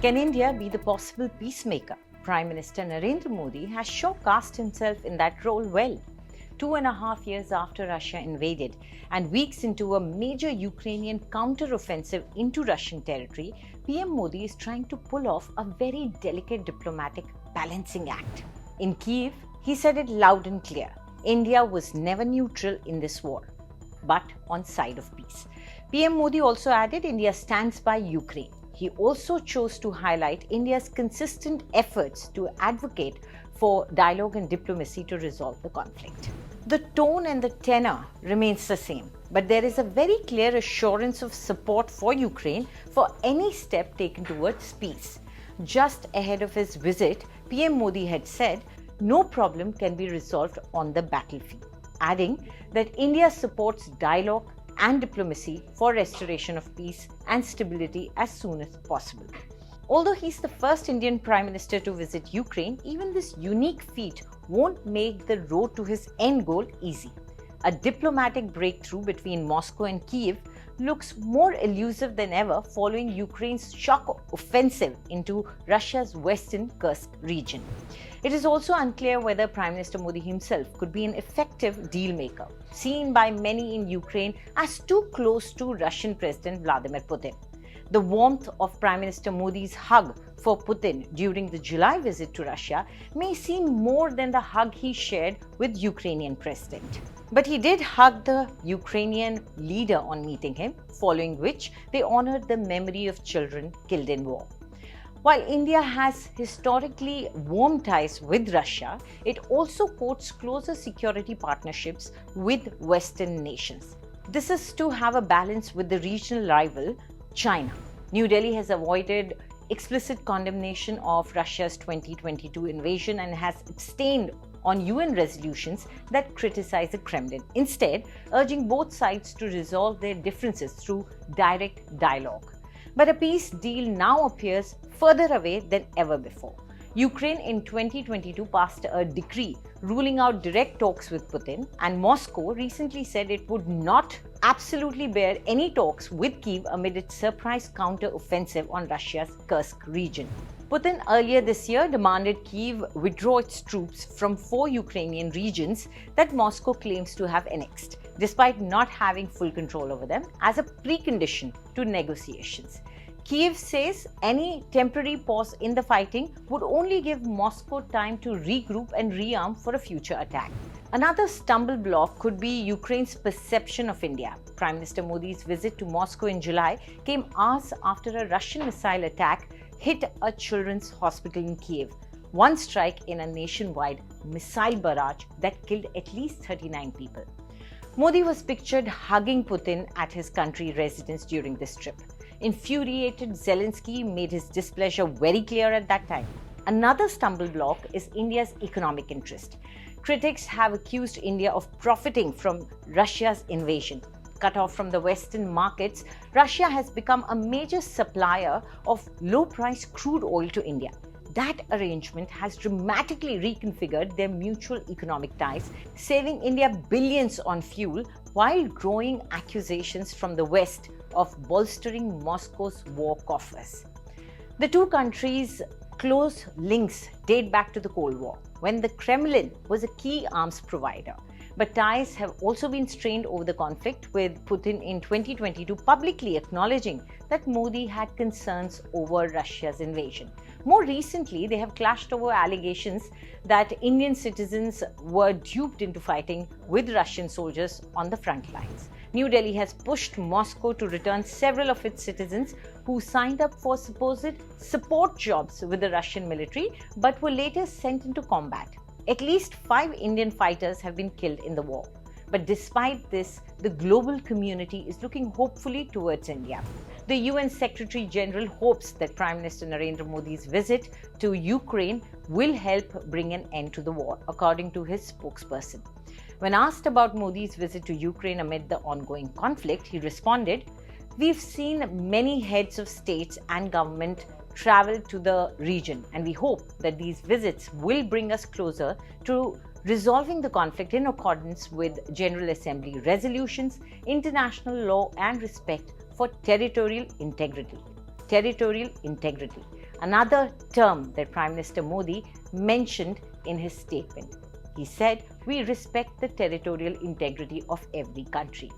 Can India be the possible peacemaker? Prime Minister Narendra Modi has sure cast himself in that role well. 2.5 years after Russia invaded and weeks into a major Ukrainian counter-offensive into Russian territory, PM Modi is trying to pull off a very delicate diplomatic balancing act. In Kyiv, he said it loud and clear. India was never neutral in this war, but on side of peace. PM Modi also added India stands by Ukraine. He also chose to highlight India's consistent efforts to advocate for dialogue and diplomacy to resolve the conflict. The tone and the tenor remains the same, but there is a very clear assurance of support for Ukraine for any step taken towards peace. Just ahead of his visit, PM Modi had said, no problem can be resolved on the battlefield, adding that India supports dialogue and diplomacy for restoration of peace and stability as soon as possible. Although he's the first Indian Prime Minister to visit Ukraine, even this unique feat won't make the road to his end goal easy. A diplomatic breakthrough between Moscow and Kyiv looks more elusive than ever following Ukraine's shock offensive into Russia's western Kursk region. It is also unclear whether Prime Minister Modi himself could be an effective deal maker, seen by many in Ukraine as too close to Russian President Vladimir Putin. The warmth of Prime Minister Modi's hug for Putin during the July visit to Russia may seem more than the hug he shared with Ukrainian President. But he did hug the Ukrainian leader on meeting him, following which they honored the memory of children killed in war. While India has historically warm ties with Russia, it also courts closer security partnerships with Western nations. This is to have a balance with the regional rival, China. New Delhi has avoided explicit condemnation of Russia's 2022 invasion and has abstained on UN resolutions that criticize the Kremlin, instead urging both sides to resolve their differences through direct dialogue. But a peace deal now appears further away than ever before. Ukraine in 2022 passed a decree ruling out direct talks with Putin, and Moscow recently said it would not absolutely bear any talks with Kyiv amid its surprise counter-offensive on Russia's Kursk region. Putin earlier this year demanded Kyiv withdraw its troops from 4 Ukrainian regions that Moscow claims to have annexed, despite not having full control over them, as a precondition to negotiations. Kyiv says any temporary pause in the fighting would only give Moscow time to regroup and rearm for a future attack. Another stumble block could be Ukraine's perception of India. Prime Minister Modi's visit to Moscow in July came hours after a Russian missile attack hit a children's hospital in Kyiv, one strike in a nationwide missile barrage that killed at least 39 people. Modi was pictured hugging Putin at his country residence during this trip. Infuriated Zelenskyy made his displeasure very clear at that time. Another stumble block is India's economic interest. Critics have accused India of profiting from Russia's invasion. Cut off from the Western markets, Russia has become a major supplier of low-priced crude oil to India. That arrangement has dramatically reconfigured their mutual economic ties, saving India billions on fuel while growing accusations from the West of bolstering Moscow's war coffers. The two countries' close links date back to the Cold War, when the Kremlin was a key arms provider. But ties have also been strained over the conflict, with Putin in 2022 publicly acknowledging that Modi had concerns over Russia's invasion. More recently, they have clashed over allegations that Indian citizens were duped into fighting with Russian soldiers on the front lines. New Delhi has pushed Moscow to return several of its citizens who signed up for supposed support jobs with the Russian military but were later sent into combat. At least 5 Indian fighters have been killed in the war. But despite this, the global community is looking hopefully towards India. The UN Secretary General hopes that Prime Minister Narendra Modi's visit to Ukraine will help bring an end to the war, according to his spokesperson. When asked about Modi's visit to Ukraine amid the ongoing conflict, he responded, "We've seen many heads of states and government travel to the region, and we hope that these visits will bring us closer to resolving the conflict in accordance with General Assembly resolutions, international law, and respect for territorial integrity. another term that Prime Minister Modi mentioned in his statement. He said, "We respect the territorial integrity of every country."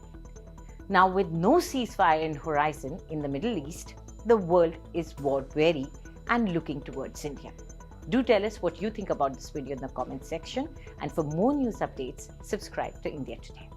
Now, with no ceasefire in horizon in the Middle East, the world is war-weary and looking towards India. Do tell us what you think about this video in the comment section, and for more news updates, subscribe to India Today.